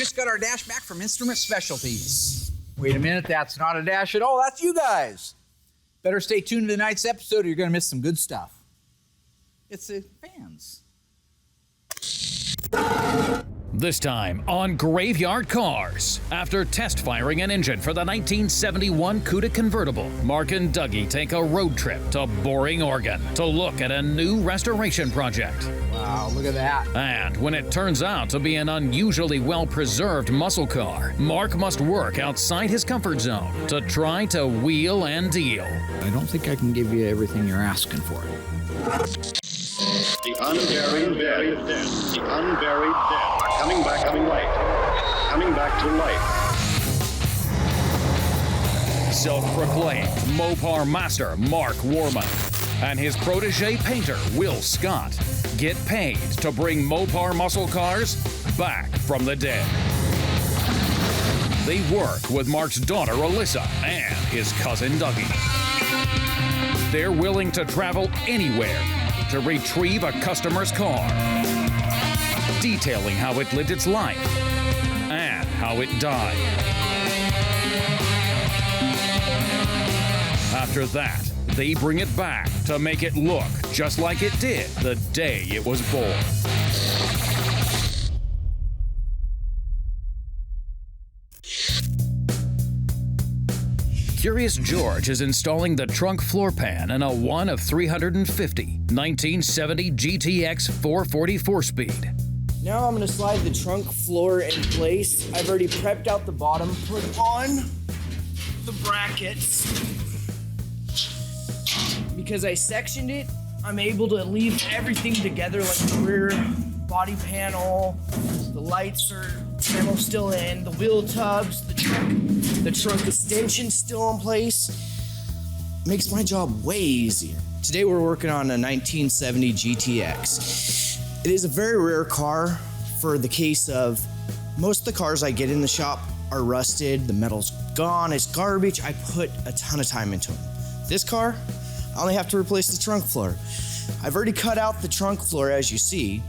just got our dash back from Instrument Specialties. Wait a minute, that's not a dash at all. That's you guys. Better stay tuned to tonight's episode or you're going to miss some good stuff. It's the fans. This time on Graveyard Carz. After test firing an engine for the 1971 Cuda convertible, Mark and Dougie take a road trip to Boring, Oregon to look at a new restoration project. Wow, look at that. And when it turns out to be an unusually well-preserved muscle car, Mark must work outside his comfort zone to try to wheel and deal. I don't think I can give you everything you're asking for. The unburied dead. The unburied dead are coming back to life. Coming back to life. Self-proclaimed Mopar master Mark Warman and his protege painter Will Scott get paid to bring Mopar muscle cars back from the dead. They work with Mark's daughter Alyssa and his cousin Dougie. They're willing to travel anywhere to retrieve a customer's car, detailing how it lived its life and how it died. After that, they bring it back to make it look just like it did the day it was born. Curious George is installing the trunk floor pan in a 1 of 350 1970 GTX 444 speed. Now I'm going to slide the trunk floor in place. I've already prepped out the bottom, put on the brackets. Because I sectioned it, I'm able to leave everything together, like the rear body panel, the lights are still in, the wheel tubs, the trunk extension still in place. Makes my job way easier. Today we're working on a 1970 GTX. It is a very rare car for the case of most of the cars I get in the shop are rusted, the metal's gone, it's garbage. I put a ton of time into them. This car, I only have to replace the trunk floor. I've already cut out the trunk floor as you see,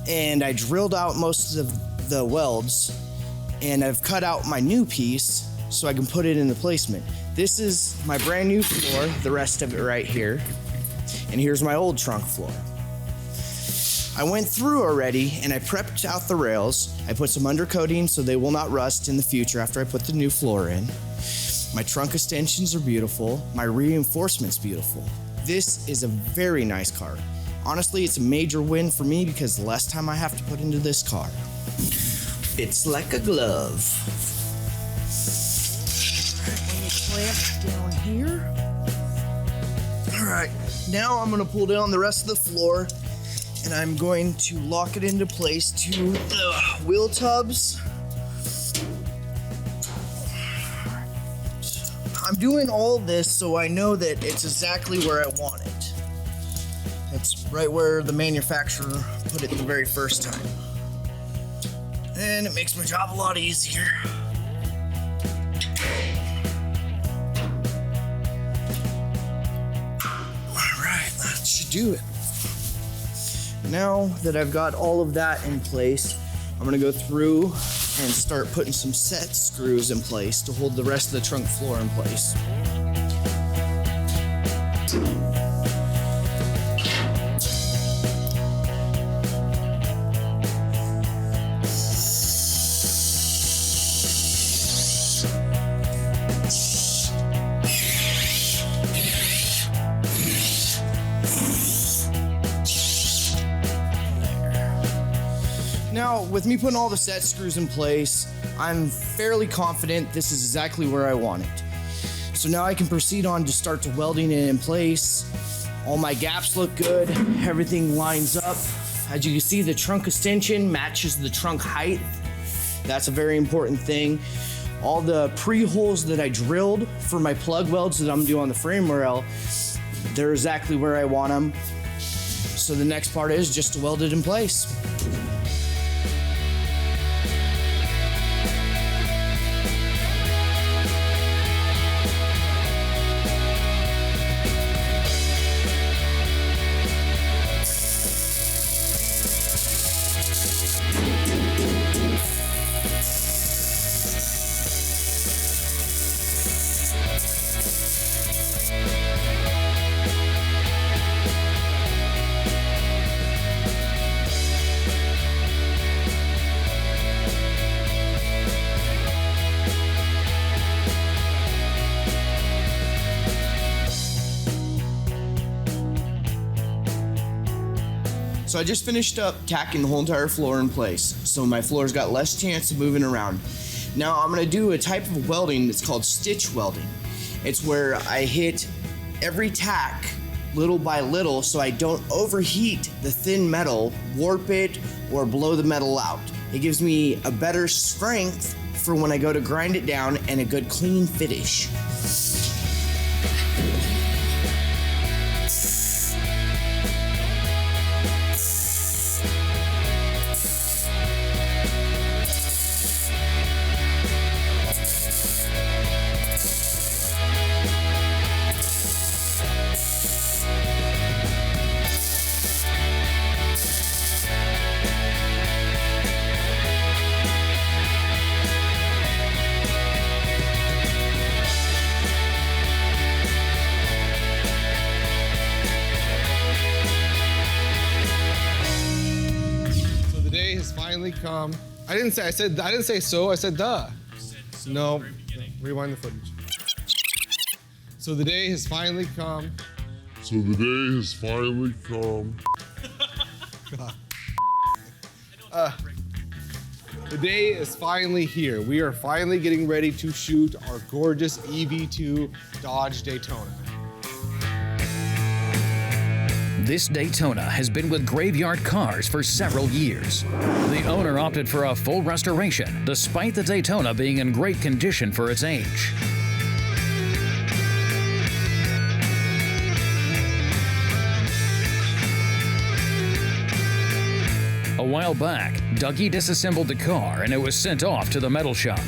and I drilled out most of the welds, and I've cut out my new piece so I can put it in the placement. This is my brand new floor, the rest of it right here, and here's my old trunk floor. I went through already and I prepped out the rails. I put some undercoating so they will not rust in the future after I put the new floor in. My trunk extensions are beautiful. My reinforcement's beautiful. This is a very nice car. Honestly, it's a major win for me because the less time I have to put into this car. It's like a glove. Clamp down here. All right, now I'm gonna pull down the rest of the floor and I'm going to lock it into place to the wheel tubs. I'm doing all this so I know that it's exactly where I want it. It's right where the manufacturer put it the very first time. And it makes my job a lot easier. All right, that should do it. Now that I've got all of that in place, I'm gonna go through and start putting some set screws in place to hold the rest of the trunk floor in place. Now, with me putting all the set screws in place, I'm fairly confident this is exactly where I want it. So now I can proceed on to start to welding it in place. All my gaps look good, everything lines up. As you can see, the trunk extension matches the trunk height. That's a very important thing. All the pre-holes that I drilled for my plug welds that I'm gonna do on the frame rail, they're exactly where I want them. So the next part is just to weld it in place. I just finished up tacking the whole entire floor in place, so my floor's got less chance of moving around. Now I'm gonna do a type of welding that's called stitch welding. It's where I hit every tack little by little so I don't overheat the thin metal, warp it, or blow the metal out. It gives me a better strength for when I go to grind it down and a good clean finish. Finally come. I didn't say so, I said duh. No, rewind the footage. So the day has finally come. The day is finally here. We are finally getting ready to shoot our gorgeous EV2 Dodge Daytona. This Daytona has been with Graveyard Carz for several years. The owner opted for a full restoration, despite the Daytona being in great condition for its age. A while back, Dougie disassembled the car and it was sent off to the metal shop.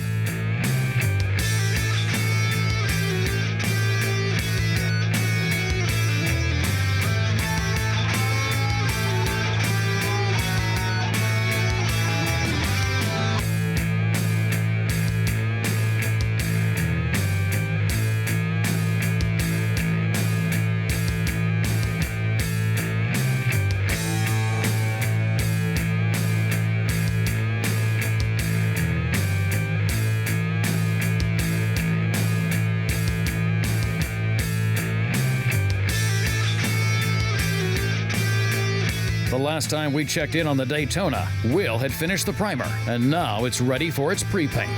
The last time we checked in on the Daytona, Will had finished the primer, and now it's ready for its pre-paint.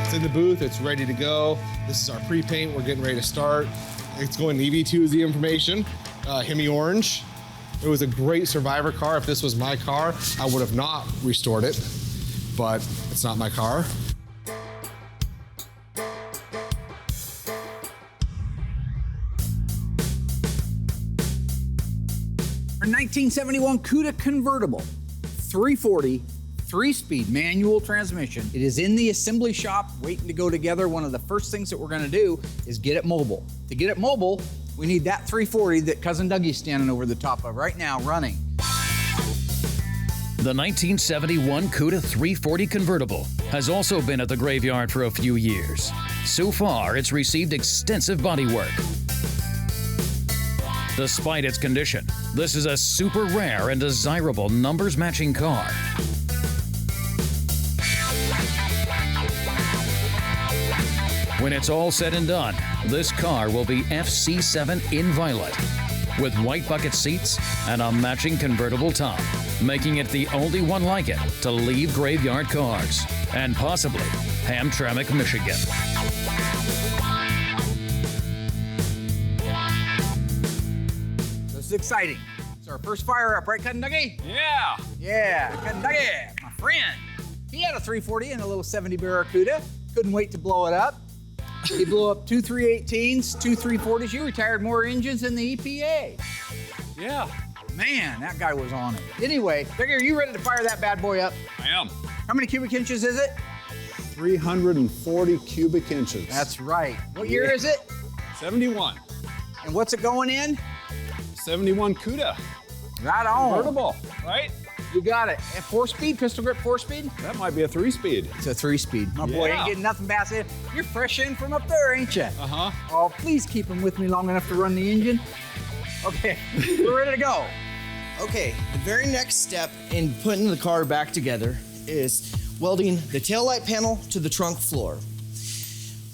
It's in the booth, it's ready to go. This is our pre-paint, we're getting ready to start. It's going EV2 is the information, Hemi Orange. It was a great survivor car. If this was my car, I would have not restored it, but it's not my car. Our 1971 Cuda convertible, 340, 3-speed manual transmission. It is in the assembly shop waiting to go together. One of the first things that we're gonna do is get it mobile. To get it mobile, we need that 340 that Cousin Dougie's standing over the top of right now running. The 1971 Cuda 340 convertible has also been at the graveyard for a few years. So far, it's received extensive body work. Despite its condition, this is a super rare and desirable numbers-matching car. When it's all said and done, this car will be FC7 in violet, with white bucket seats and a matching convertible top, making it the only one like it to leave Graveyard Carz, and possibly Hamtramck, Michigan. This is exciting. It's our first fire up, right, Cousin Dougie? Yeah. Yeah, Cousin Dougie, my friend. He had a 340 and a little 70 Barracuda. Couldn't wait to blow it up. He blew up 2 318s, 2 340s. You retired more engines than the EPA. Yeah. Man, that guy was on it. Anyway, Dougie, are you ready to fire that bad boy up? I am. How many cubic inches is it? 340 cubic inches. That's right. What year is it? 71. And what's it going in? 71 Cuda. Right on. Convertible, right? You got it. And 4-speed, pistol grip 4-speed? That might be a 3-speed. It's a 3-speed. My boy Yeah. ain't getting nothing past it. You're fresh in from up there, ain't you? Uh-huh. Oh, please keep him with me long enough to run the engine. Okay, we're ready to go. Okay, the very next step in putting the car back together is welding the taillight panel to the trunk floor.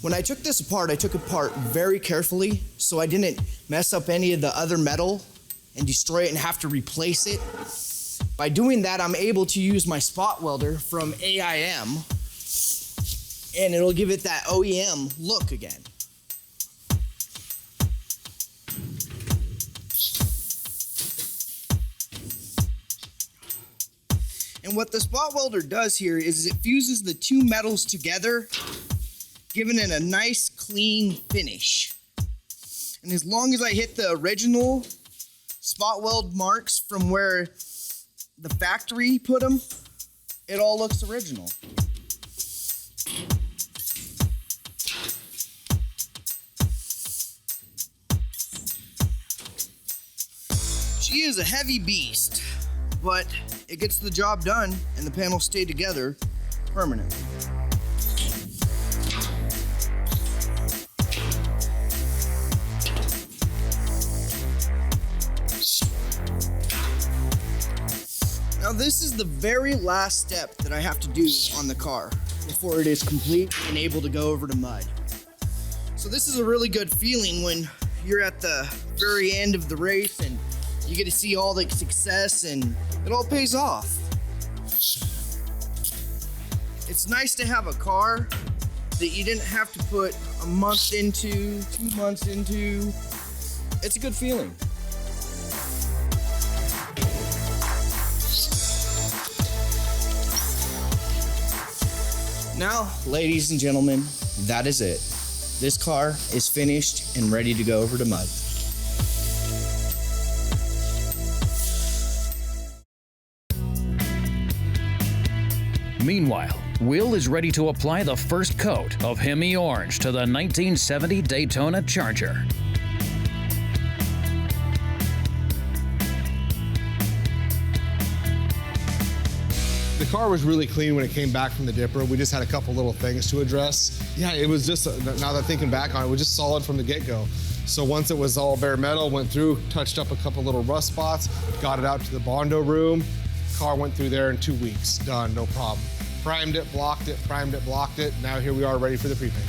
When I took this apart, I took it apart very carefully so I didn't mess up any of the other metal and destroy it and have to replace it. By doing that, I'm able to use my spot welder from AIM, and it'll give it that OEM look again. And what the spot welder does here is it fuses the two metals together, giving it a nice clean finish. And as long as I hit the original spot weld marks from where the factory put them, it all looks original. She is a heavy beast, but it gets the job done and the panels stay together permanently. Now this is the very last step that I have to do on the car before it is complete and able to go over to mud. So this is a really good feeling when you're at the very end of the race and you get to see all the success and it all pays off. It's nice to have a car that you didn't have to put a month into, 2 months into. It's a good feeling. Now, ladies and gentlemen, that is it. This car is finished and ready to go over to mud. Meanwhile, Will is ready to apply the first coat of Hemi Orange to the 1970 Daytona Charger. The car was really clean when it came back from the dipper. We just had a couple little things to address. Yeah, it was just, now that thinking back on it, was just solid from the get-go. So once it was all bare metal, went through, touched up a couple little rust spots, got it out to the Bondo room. Car went through there in 2 weeks, done, no problem. Primed it, blocked it, primed it, blocked it. Now here we are ready for the pre-paint.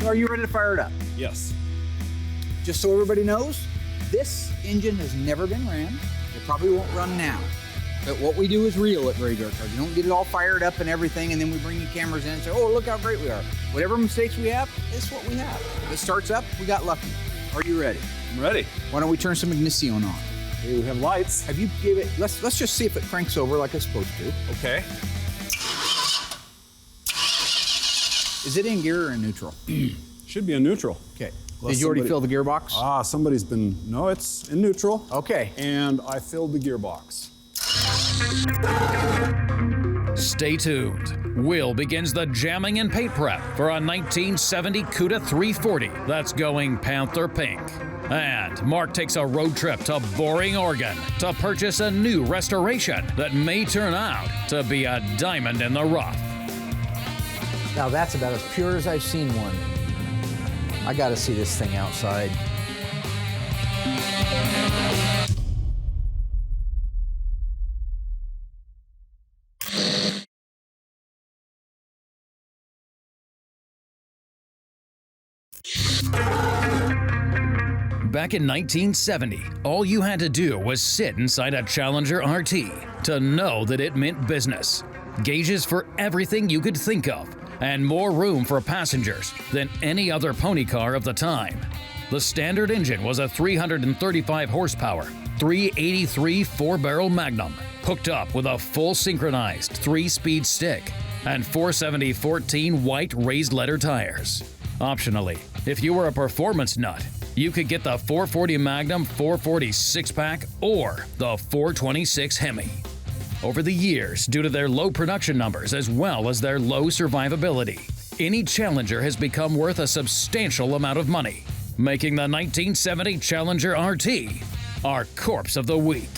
Are you ready to fire it up? Yes. Just so everybody knows, this engine has never been ran. It probably won't run now. But what we do is real at Graveyard Carz. You don't get it all fired up and everything, and then we bring the cameras in and say, oh, look how great we are. Whatever mistakes we have, it's what we have. If it starts up, we got lucky. Are you ready? I'm ready. Why don't we turn some ignition on? Okay, we have lights. Have you give it, let's just see if it cranks over like it's supposed to. Okay. Is it in gear or in neutral? Should be a neutral. Okay. Unless Did you already somebody- fill the gearbox? Somebody's been, no, it's in neutral. Okay. And I filled the gearbox. Stay tuned. Will begins the jamming and paint prep for a 1970 Cuda 340 that's going Panther pink. And Mark takes a road trip to Boring, Oregon to purchase a new restoration that may turn out to be a diamond in the rough. Now that's about as pure as I've seen one. I gotta see this thing outside. Back in 1970, all you had to do was sit inside a Challenger RT to know that it meant business. Gauges for everything you could think of, and more room for passengers than any other pony car of the time. The standard engine was a 335 horsepower, 383 4-barrel Magnum, hooked up with a full synchronized 3-speed stick and 470/14 white raised letter tires. Optionally, if you were a performance nut, you could get the 440 Magnum 440 6-pack or the 426 Hemi. Over the years, due to their low production numbers as well as their low survivability, any Challenger has become worth a substantial amount of money, making the 1970 Challenger RT our corpse of the week.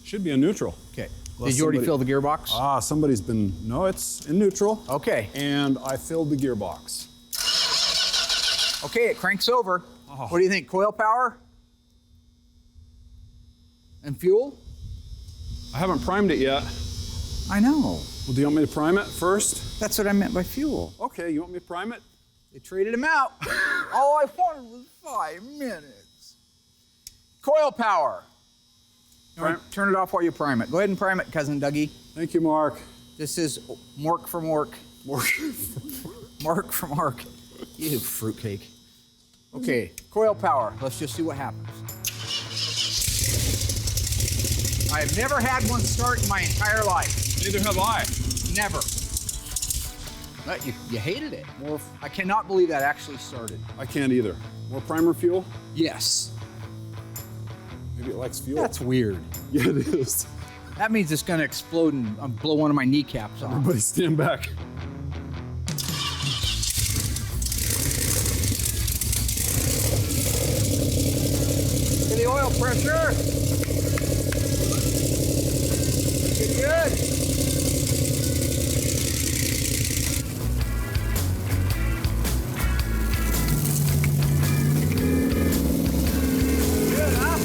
Should be a neutral. Okay. Unless Did you already somebody- fill the gearbox? Somebody's been, no, it's in neutral. Okay. And I filled the gearbox. Okay, it cranks over. Oh. What do you think? Coil power? And fuel? I haven't primed it yet. I know. Well, do you want me to prime it first? That's what I meant by fuel. Okay, you want me to prime it? They traded him out. All I wanted was 5 minutes. Coil power. Turn it off while you prime it. Go ahead and prime it, Cousin Dougie. Thank you, Mark. This is Mork from Mork. Mark from Mark. You fruitcake. Okay, coil power. Let's just see what happens. I've never had one start in my entire life. Neither have I. Never. But you hated it. I cannot believe that actually started. I can't either. More primer fuel? Yes. Maybe it likes fuel. That's weird. Yeah, it is. That means it's gonna explode and blow one of my kneecaps off. Everybody stand back. To the oil pressure. Good. Good, huh?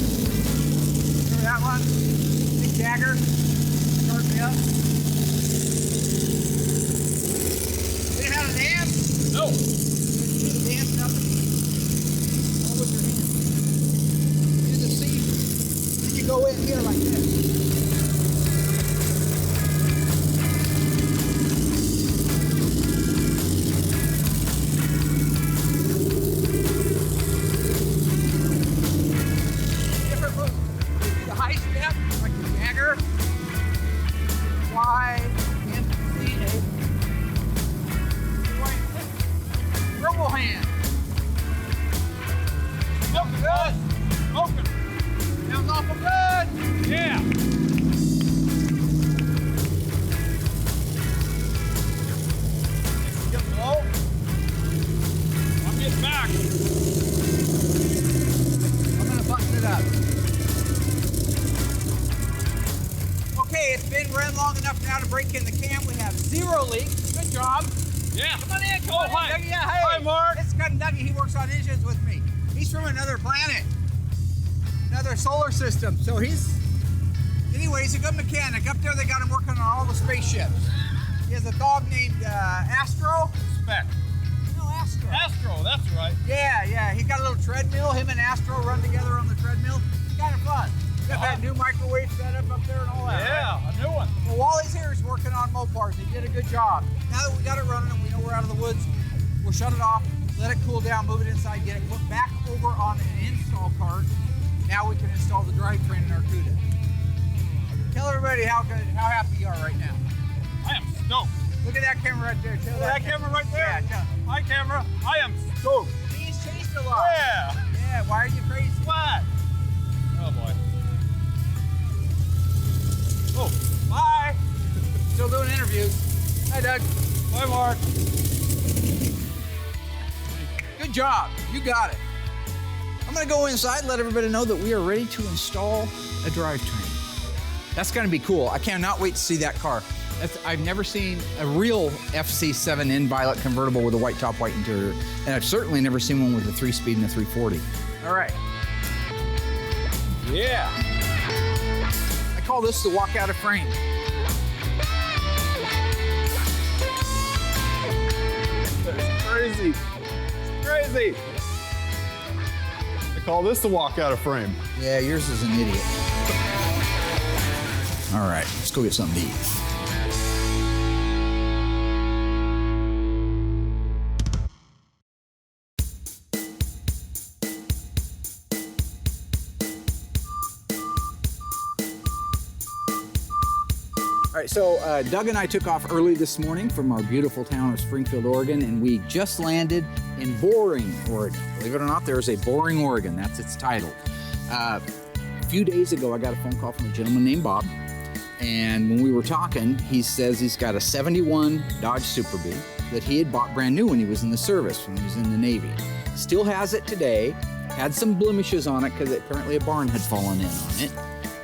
Remember that one? Big Jagger. Start me up. Did it have a dance? No. Dance nothing. All with your hand. Use the seat. Then you go in here like this. Different moves. The high step, like the Jagger. Wide, and seated. Robo hand. Smoking good. Smoking. Sounds awful good. Yeah. Get low. I'm getting back. I'm gonna button it up. Okay, it's been run long enough now to break in the cam. We have 0 leaks. Good job. Yeah. Come on in, come Oh, on hi. in, Dougie. Yeah, hey. Hi, Mark. This is Cousin Dougie. He works on engines with me. He's from another planet, another solar system. So anyway, he's a good mechanic. Up there, they got him working on all the spaceships. He has a dog named Astro. Spec. No, Astro. Astro, that's right. Yeah. He got a little treadmill. Him and Astro run together on the treadmill. It's kind of fun. Got that new microwave setup up there and all that. Yeah, Right? a new one. Well, while he's here, he's working on Mopars. He did a good job. Now that we got it running and we know we're out of the woods, we'll shut it off, let it cool down, move it inside, get it put back over on an install cart. Now we can install the drivetrain in our CUDA. Tell everybody how happy you are right now. I am stoked. Look at that camera right there. Tell That camera right there? Yeah, tell. Hi, camera. I am stoked. He's chased a lot. Yeah. Yeah, why are you crazy? What? Oh, boy. Oh, bye. Still doing interviews. Hi, Doug. Bye, Mark. Good job. You got it. I'm going to go inside and let everybody know that we are ready to install a drivetrain. That's going to be cool. I cannot wait to see that car. I've never seen a real FC7N Violet convertible with a white top, white interior. And I've certainly never seen one with a 3-speed and a 340. All right. Yeah. I call this the walk out of frame. That's crazy. It's crazy. I call this the walk out of frame. Yeah, yours is an idiot. All right, let's go get something to eat. All right, so Doug and I took off early this morning from our beautiful town of Springfield, Oregon, and we just landed in Boring, Oregon. Believe it or not, there is a Boring, Oregon. That's its title. A few days ago, I got a phone call from a gentleman named Bob, and when we were talking, he says he's got a 71 Dodge Super Bee, that he had bought brand new when he was in the service, when he was in the Navy. Still has it today. Had some blemishes on it because apparently a barn had fallen in on it.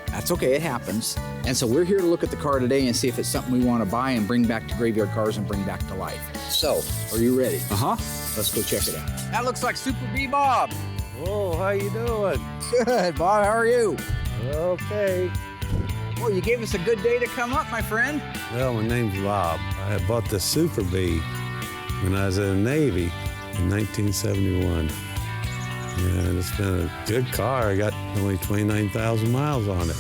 That's okay, it happens. And so we're here to look at the car today and see if it's something we want to buy and bring back to Graveyard Cars and bring back to life. So, are you ready? Uh-huh. Let's go check it out. That looks like Super B Bob. Oh, how you doing? Good, Bob, how are you? Okay. Well, you gave us a good day to come up, my friend. Well, my name's Bob. I bought the Super B when I was in the Navy in 1971. And it's been a good car. I got only 29,000 miles on it.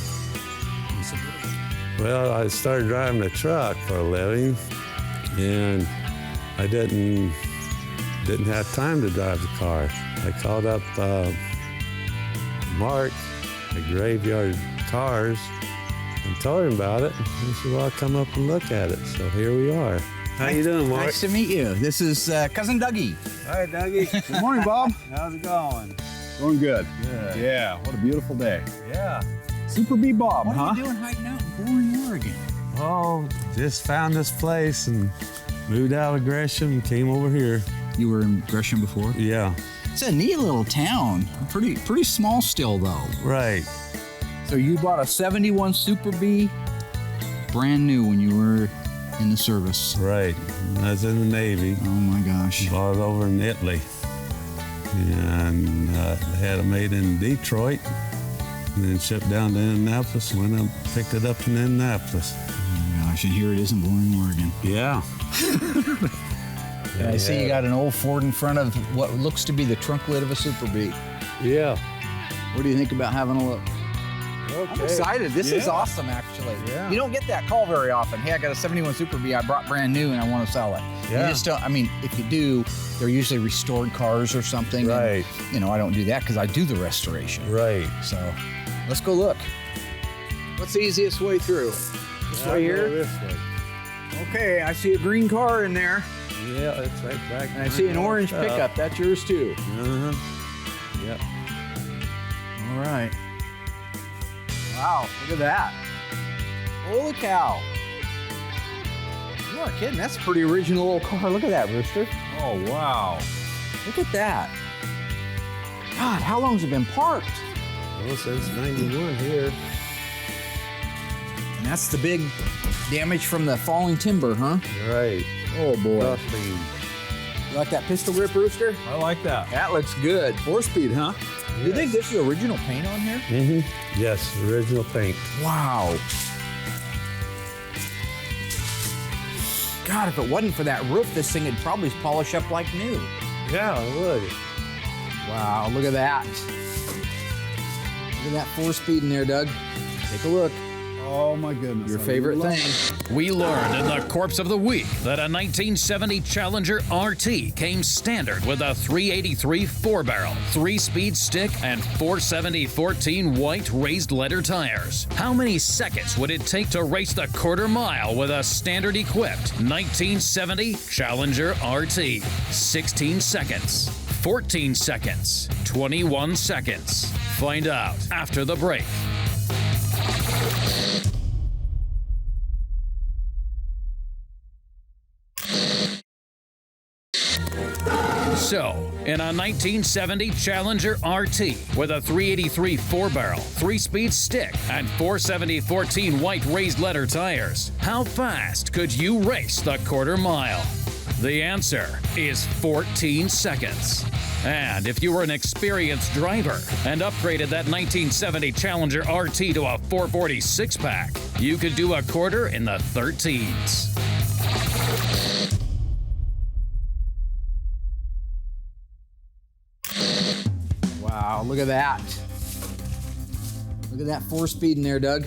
Well, I started driving a truck for a living, and I didn't have time to drive the car. I called up Mark at Graveyard Cars and told him about it. He said, well, I'll come up and look at it. So here we are. How you doing, Mark? Nice to meet you. This is Cousin Dougie. Hi, Dougie. Good morning, Bob. How's it going? Going good. Good. Yeah, what a beautiful day. Yeah. Super B Bob, What huh? are you doing hiding out in boring Oregon? Oh, just found this place and moved out of Gresham and came over here. You were in Gresham before? Yeah. It's a neat little town. Pretty small still, though. Right. So you bought a 71 Super B, brand new when you were in the service. Right. I was in the Navy. Oh my gosh. Bought it over in Italy. And they had it made in Detroit and then shipped down to Indianapolis. Went up, picked it up in Indianapolis. Oh my gosh, and here it is in boring Oregon. Yeah. I see you got an old Ford in front of what looks to be the trunk lid of a Super B. Yeah. What do you think about having a look? Okay. I'm excited. This is Yeah. awesome, actually. Yeah. You don't get that call very often. Hey, I got a 71 Super B I brought brand new and I want to sell it. Yeah. You just don't, I mean, if you do, they're usually restored cars or something. Right. And, you know, I don't do that because I do the restoration. Right. So let's go look. What's the easiest way through? This way here? This way. Okay, I see a green car in there. Yeah, it's right back. And I see an orange pickup. That's yours too. Uh-huh. Yep. All right. Wow, look at that. Holy cow. You aren't kidding. That's a pretty original little car. Look at that, Rooster. Oh, wow. Look at that. God, how long's it been parked? Well, since 91 here. And that's the big damage from the falling timber, huh? Right. Oh, boy. Roughly. You like that pistol grip, Rooster? I like that. That looks good. 4-speed, huh? Do you think this is original paint on here? Mm-hmm. Yes, original paint. Wow. God, if it wasn't for that roof, this thing would probably polish up like new. Yeah, it would. Wow, look at that. Look at that 4-speed in there, Doug. Take a look. Oh, my goodness. Your I favorite love thing. We learned in the Corpse of the Week that a 1970 Challenger RT came standard with a 383 4-barrel, 3-speed stick, and 470 14 white raised leather tires. How many seconds would it take to race the quarter mile with a standard equipped 1970 Challenger RT? 16 seconds, 14 seconds, 21 seconds. Find out after the break. So, in a 1970 Challenger RT with a 383 4-barrel, 3-speed stick, and 470 14 white raised leather tires, how fast could you race the quarter mile? The answer is 14 seconds. And if you were an experienced driver and upgraded that 1970 Challenger RT to a 440 6-pack, you could do a quarter in the 13s. Wow, look at that. Look at that 4-speed in there, Doug.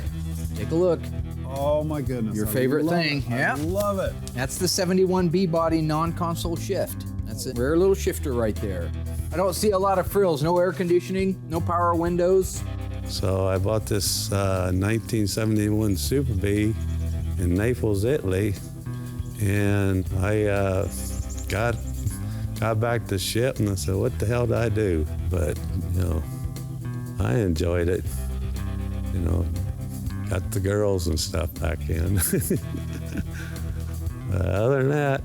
Take a look. Oh, my goodness. Your I favorite love thing. it. Yeah. I love it. That's the 71 B-body non-console shift. That's a rare little shifter right there. I don't see a lot of frills. No air conditioning, no power windows. So I bought this 1971 Super B in Naples, Italy, and I got back to ship and I said, what the hell did I do? But, you know, I enjoyed it. You know, got the girls and stuff back in. Other than that,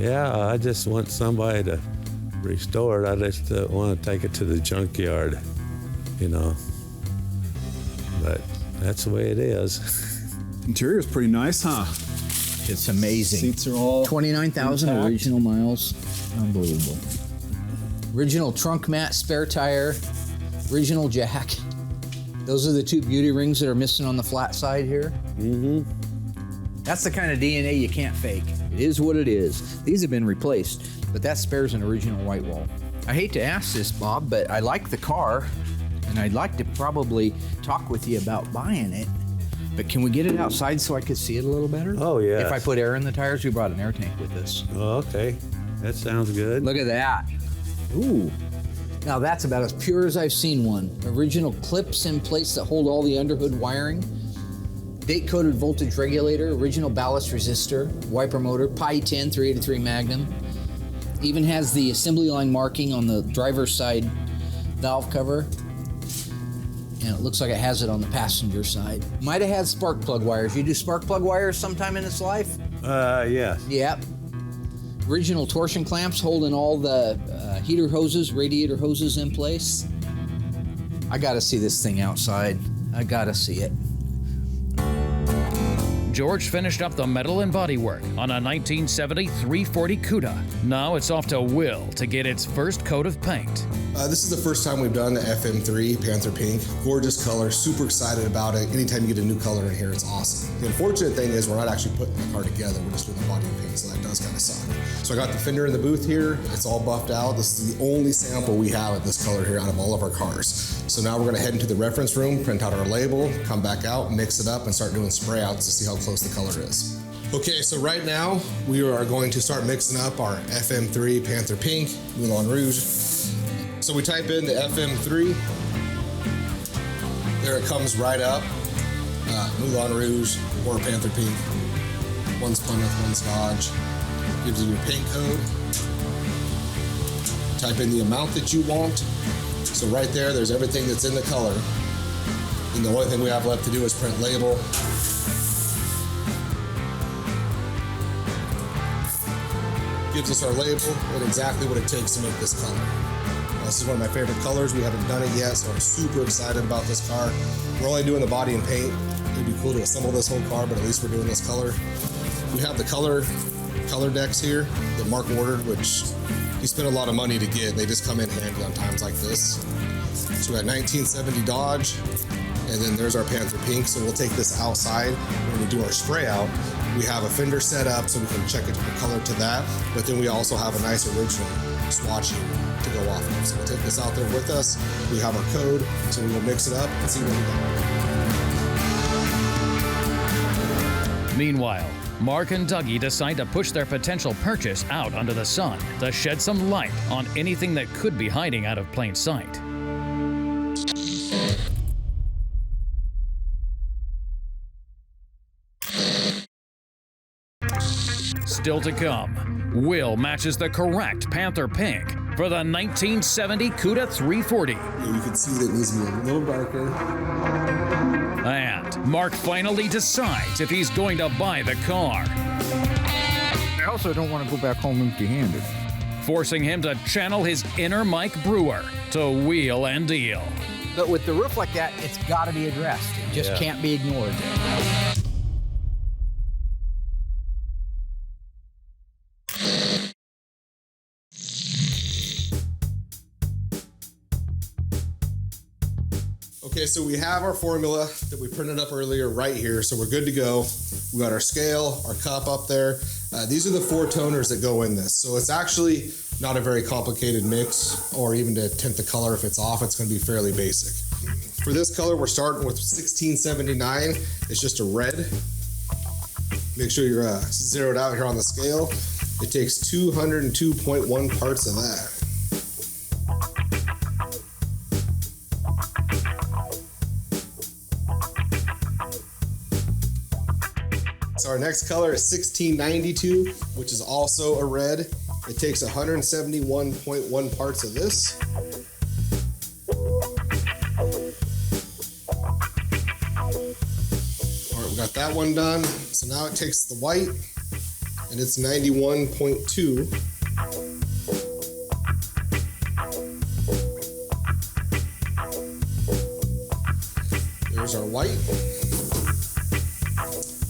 Yeah, I just want somebody to restore it. I just want to take it to the junkyard, you know. But that's the way it is. Interior's pretty nice, huh? It's amazing. Seats are all 29,000 intact. original miles. Unbelievable. Original trunk mat, spare tire, original jack. Those are the two beauty rings that are missing on the flat side here. Mm-hmm. That's the kind of DNA you can't fake. It is what it is. These have been replaced, but that spares an original white wall. I hate to ask this, Bob, but I like the car, and I'd like to probably talk with you about buying it. But can we get it outside so I could see it a little better? Oh, yeah. If I put air in the tires, we brought an air tank with us. Oh, okay. That sounds good. Look at that. Ooh. Now that's about as pure as I've seen one. Original clips in place that hold all the underhood wiring. Date-coded voltage regulator, original ballast resistor, wiper motor, Pi 10 383 Magnum. Even has the assembly line marking on the driver's side valve cover. And it looks like it has it on the passenger side. Might have had spark plug wires. You do spark plug wires sometime in its life? Yeah. Yep. Original torsion clamps holding all the heater hoses, radiator hoses in place. I gotta see this thing outside. I gotta see it. George finished up the metal and bodywork on a 1970 340 Cuda. Now it's off to Will to get its first coat of paint. This is the first time we've done the FM3 Panther Pink. Gorgeous color, super excited about it. Anytime you get a new color in here, it's awesome. The unfortunate thing is we're not actually putting the car together. We're just doing the body and paint, so that does kind of suck. So I got the fender in the booth here. It's all buffed out. This is the only sample we have of this color here out of all of our cars. So now we're gonna head into the reference room, print out our label, come back out, mix it up, and start doing spray outs to see how close the color is. Okay, so right now we are going to start mixing up our FM3 Panther Pink Moulin Rouge. So we type in the FM3. There it comes right up. Moulin Rouge or Panther Pink. One's Plymouth, one's Dodge. Gives you your paint code. Type in the amount that you want. So right there's everything that's in the color. And the only thing we have left to do is print label. Gives us our label and exactly what it takes to make this color. This is one of my favorite colors. We haven't done it yet, so I'm super excited about this car. We're only doing the body and paint. It'd be cool to assemble this whole car, but at least we're doing this color. We have the color decks here that Mark ordered, which he spent a lot of money to get. They just come in handy on times like this. So we got 1970 Dodge, and then there's our Panther Pink. So we'll take this outside when we do our spray out. We have a fender set up so we can check it the color to that, but then we also have a nice original swatch here to go off of. So we'll take this out there with us. We have our code, so we will mix it up and see what we got. Meanwhile, Mark and Dougie decide to push their potential purchase out under the sun to shed some light on anything that could be hiding out of plain sight. Still to come, Will matches the correct Panther Pink for the 1970 Cuda 340. You can see that it needs to be a little darker. And Mark finally decides if he's going to buy the car, I also don't want to go back home empty-handed. forcing him to channel his inner Mike Brewer to wheel and deal. But with the roof like that, it's got to be addressed. It just can't be ignored. Okay, so we have our formula that we printed up earlier right here, so we're good to go. We got our scale, our cup up there. These are the 4 toners that go in this. So it's actually not a very complicated mix, or even to tint the color if it's off, it's gonna be fairly basic. For this color, we're starting with 1679. It's just a red. Make sure you're zeroed out here on the scale. It takes 202.1 parts of that. So our next color is 1692, which is also a red. It takes 171.1 parts of this. All right, we got that one done. So now it takes the white and it's 91.2. There's our white.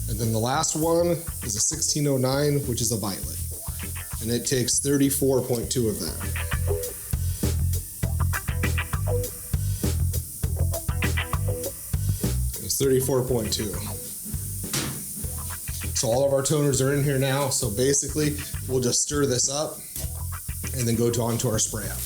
And then the last one is a 1609, which is a violet. And it takes 34.2 of that. It's 34.2. So all of our toners are in here now. So basically, we'll just stir this up and then go onto our spray out.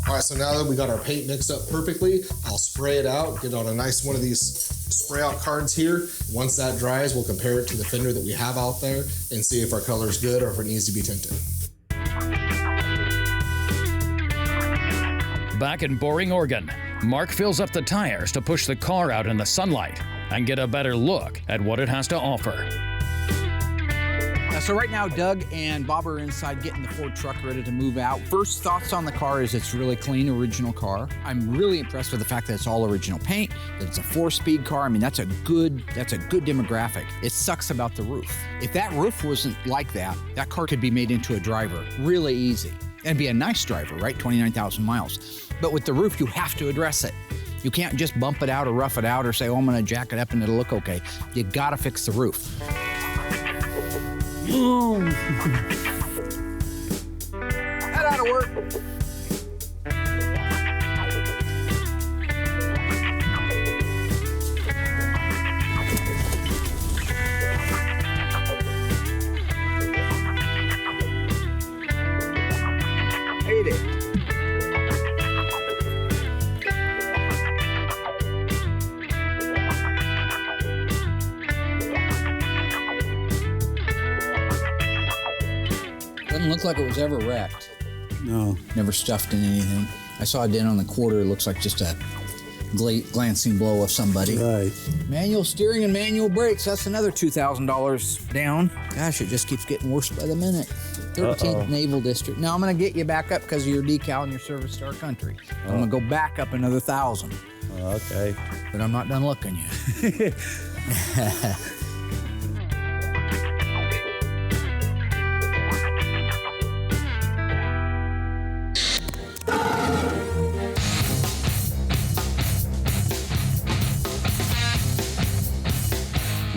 All right, so now that we got our paint mixed up perfectly, I'll spray it out, get on a nice one of these spray out cards here. Once that dries, we'll compare it to the fender that we have out there and see if our color is good or if it needs to be tinted. Back in Boring, Oregon, Mark fills up the tires to push the car out in the sunlight and get a better look at what it has to offer. So right now, Doug and Bob are inside getting the Ford truck ready to move out. First thoughts on the car is it's really clean, original car. I'm really impressed with the fact that it's all original paint, that it's a 4-speed car. I mean, that's a good demographic. It sucks about the roof. If that roof wasn't like that, that car could be made into a driver really easy and be a nice driver, right? 29,000 miles. But with the roof, you have to address it. You can't just bump it out or rough it out or say, oh, I'm gonna jack it up and it'll look okay. You gotta fix the roof. That ought to work. Hate it. Doesn't look like it was ever wrecked. No. Never stuffed in anything. I saw a dent on the quarter. It looks like just a glancing blow of somebody. Right. Manual steering and manual brakes. That's another $2,000 down. Gosh, it just keeps getting worse by the minute. 13th Naval District. Now I'm going to get you back up because of your decal and your service to our country. I'm going to go back up another 1,000. Okay. But I'm not done looking yet.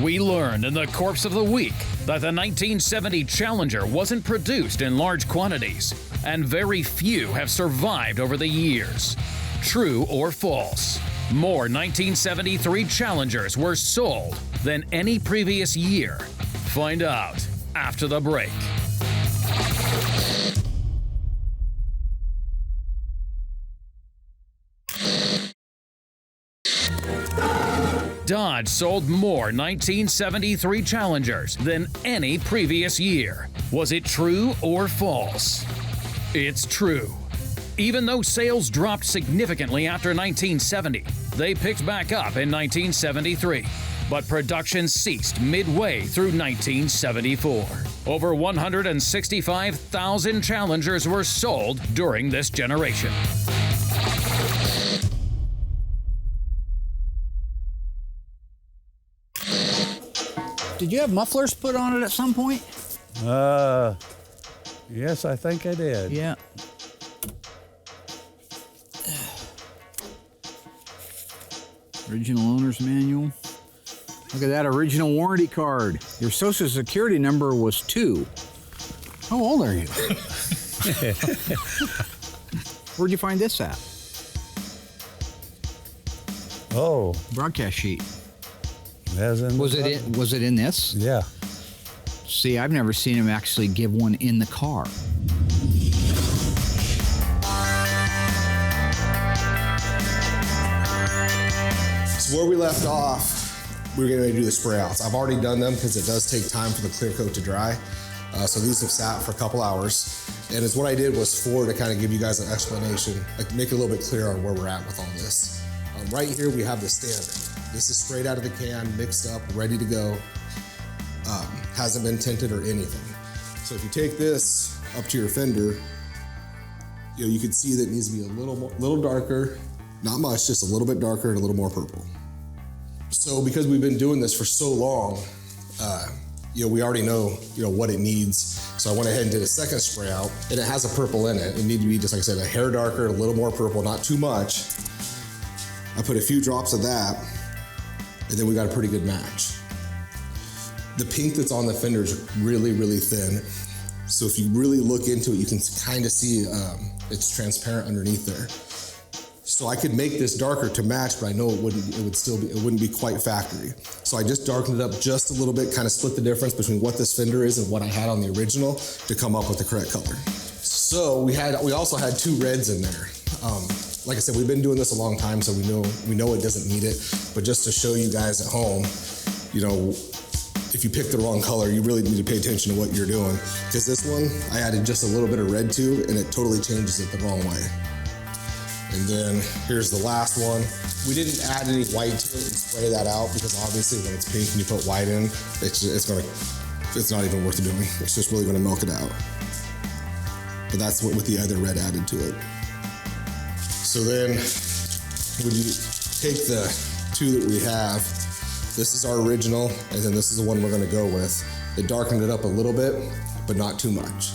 We learned in the Corpse of the Week that the 1970 Challenger wasn't produced in large quantities, and very few have survived over the years. True or false? More 1973 Challengers were sold than any previous year. Find out after the break. Dodge sold more 1973 Challengers than any previous year. Was it true or false? It's true. Even though sales dropped significantly after 1970, they picked back up in 1973. But production ceased midway through 1974. Over 165,000 Challengers were sold during this generation. Did you have mufflers put on it at some point? Yes, I think I did. Yeah. Original owner's manual. Look at that original warranty card. Your social security number was 2. How old are you? Where'd you find this at? Oh. Broadcast sheet. Was it in this? Yeah. See, I've never seen him actually give one in the car. So where we left off, we were getting ready to do the spray outs. I've already done them because it does take time for the clear coat to dry. So these have sat for a couple hours. And it's what I did was to kind of give you guys an explanation, like make it a little bit clearer on where we're at with all this. Right here we have the standard. This is straight out of the can, mixed up, ready to go. Hasn't been tinted or anything. So if you take this up to your fender you can see that it needs to be a little darker, not much, just a little bit darker and a little more purple. So because we've been doing this for so long, we already know, what it needs. So I went ahead and did a second spray out, and it has a purple in it. It needed to be, just like I said, a hair darker, a little more purple, not too much. I put a few drops of that, and then we got a pretty good match. The pink that's on the fender is really, really thin. So if you really look into it, you can kind of see it's transparent underneath there. So I could make this darker to match, but I know it wouldn't be quite factory. So I just darkened it up just a little bit, kind of split the difference between what this fender is and what I had on the original to come up with the correct color. So we also had 2 reds in there. Like I said, we've been doing this a long time, so we know it doesn't need it. But just to show you guys at home, if you pick the wrong color, you really need to pay attention to what you're doing. Because this one, I added just a little bit of red to, and it totally changes it the wrong way. And then here's the last one. We didn't add any white to it and spray that out because obviously when it's pink and you put white in, it's not even worth doing. It's just really gonna milk it out. But that's what with the other red added to it. So then when you take the 2 that we have, this is our original, and then this is the one we're gonna go with. It darkened it up a little bit, but not too much.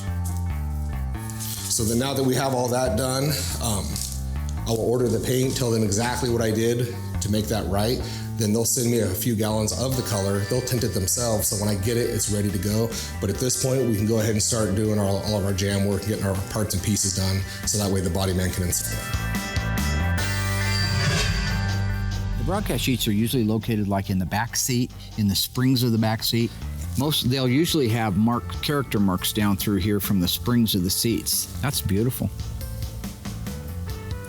So then now that we have all that done, I will order the paint, tell them exactly what I did to make that right. Then they'll send me a few gallons of the color. They'll tint it themselves, so when I get it, it's ready to go. But at this point, we can go ahead and start doing all of our jam work and getting our parts and pieces done, so that way the body man can install it. The broadcast sheets are usually located like in the back seat, in the springs of the back seat. They'll usually have character marks down through here from the springs of the seats. That's beautiful.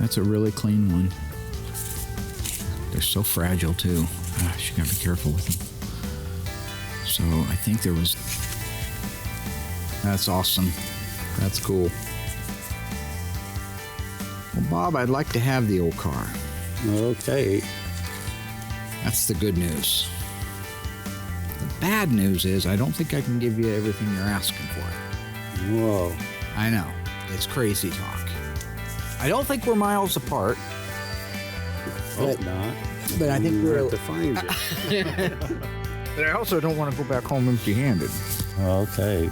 That's a really clean one. They're so fragile too. Gosh, you gotta be careful with them. So I think that's awesome. That's cool. Well, Bob, I'd like to have the old car. Okay. That's the good news. The bad news is I don't think I can give you everything you're asking for. Whoa. I know. It's crazy talk. I don't think we're miles apart. Hope not. But I think we're to find you. But I also don't want to go back home empty-handed. Okay.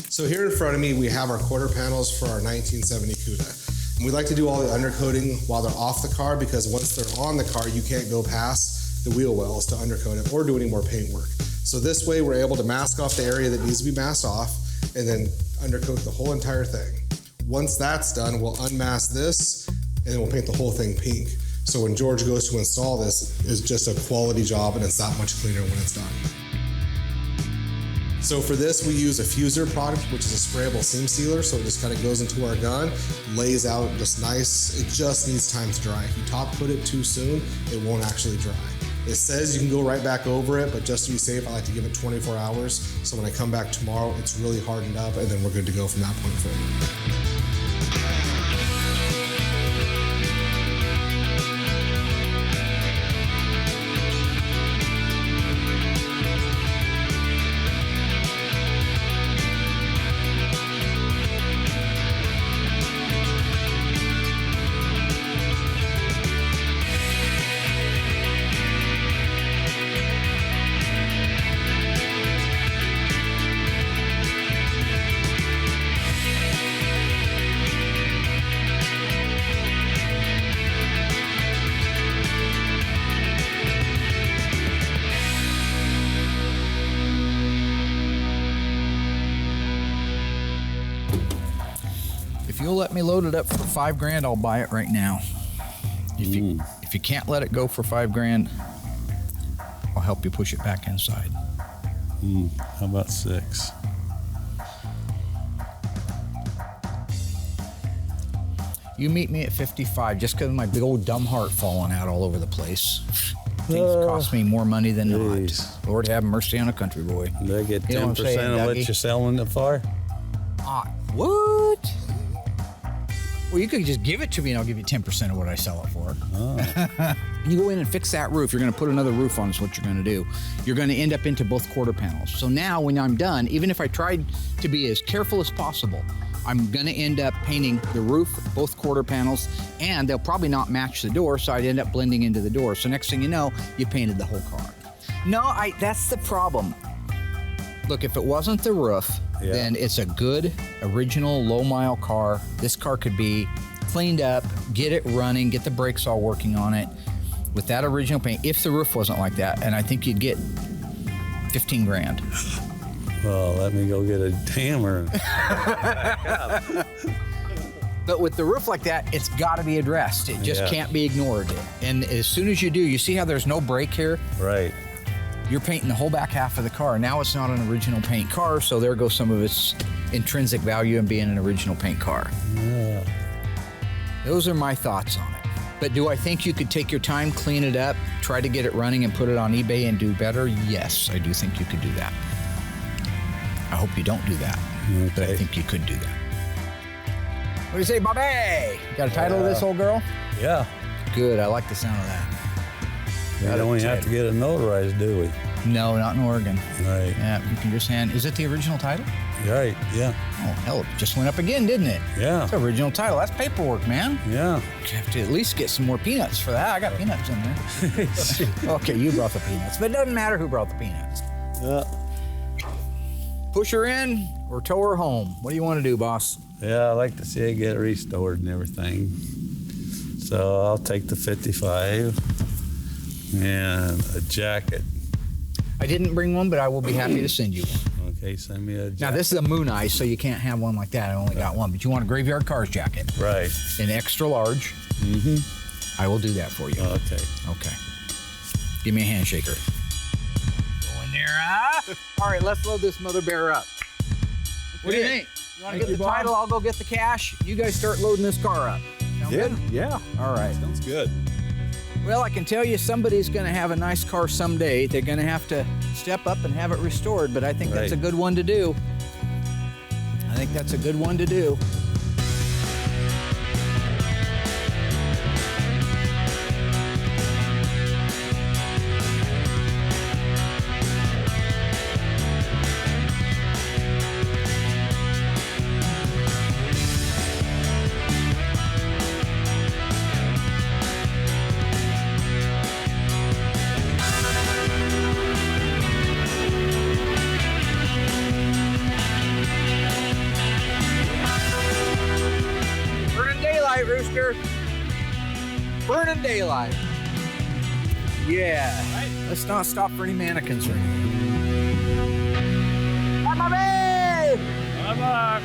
So here in front of me, we have our quarter panels for our 1970 CUDA. And we like to do all the undercoating while they're off the car because once they're on the car, you can't go past the wheel wells to undercoat it or do any more paint work. So this way we're able to mask off the area that needs to be masked off and then undercoat the whole entire thing. Once that's done, we'll unmask this and then we'll paint the whole thing pink. So when George goes to install this, it's just a quality job and it's that much cleaner when it's done. So for this, we use a fuser product, which is a sprayable seam sealer. So it just kind of goes into our gun, lays out just nice. It just needs time to dry. If you top coat it too soon, it won't actually dry. It says you can go right back over it, but just to be safe, I like to give it 24 hours. So when I come back tomorrow, it's really hardened up and then we're good to go from that point forward. If you'll let me load it up for $5,000, I'll buy it right now. If you can't let it go for $5,000, I'll help you push it back inside. How about 6? You meet me at 55 just because of my big old dumb heart falling out all over the place. Things cost me more money than not. Lord have mercy on a country boy. They get You know what I'm 10% saying, of what Dougie? you're selling it for? What? Well, you could just give it to me and I'll give you 10% of what I sell it for. Oh. You go in and fix that roof. You're going to put another roof on is what you're going to do. You're going to end up into both quarter panels. So now when I'm done, even if I tried to be as careful as possible, I'm going to end up painting the roof, both quarter panels, and they'll probably not match the door, so I'd end up blending into the door. So next thing you know, you painted the whole car. No, that's the problem. Look, if it wasn't the roof, then it's a good, original, low-mile car. This car could be cleaned up, get it running, get the brakes all working on it with that original paint, if the roof wasn't like that, and I think you'd get 15 grand. Well, let me go get a hammer. But with the roof like that, it's got to be addressed. It just can't be ignored. And as soon as you do, you see how there's no brake here? Right. You're painting the whole back half of the car. Now it's not an original paint car, so there goes some of its intrinsic value in being an original paint car. Yeah. Those are my thoughts on it. But do I think you could take your time, clean it up, try to get it running and put it on eBay and do better? Yes, I do think you could do that. I hope you don't do that, but I think you could do that. What do you say, Bobby? Got a title of this old girl? Yeah. Good, I like the sound of that. We don't even have to get it notarized, do we? No, not in Oregon. Right. Yeah, you can just hand. Is it the original title? Right, yeah. Oh, hell, it just went up again, didn't it? Yeah. It's the original title. That's paperwork, man. Yeah. You have to at least get some more peanuts for that. I got peanuts in there. Okay, you brought the peanuts, but it doesn't matter who brought the peanuts. Yeah. Push her in or tow her home. What do you want to do, boss? Yeah, I like to see it get restored and everything. So I'll take the 55 and a jacket. I didn't bring one, but I will be happy to send you one. Okay, send me a jacket. Now, this is a Moon Eye, so you can't have one like that. I only got one, but you want a Graveyard Carz jacket. Right. An extra large. Mm-hmm. I will do that for you. Okay. Okay. Give me a handshaker. Go in there, huh? All right, let's load this mother bear up. What do you think? You want to get the title? I'll go get the cash. You guys start loading this car up. Sound good? Yeah. All right. Sounds good. Well, I can tell you somebody's going to have a nice car someday. They're going to have to step up and have it restored, but I think that's a good one to do. I think that's a good one to do. Rooster. Burning daylight. Yeah. Right. Let's not stop for any mannequins or anything. Bye, Bobby! Bye-bye.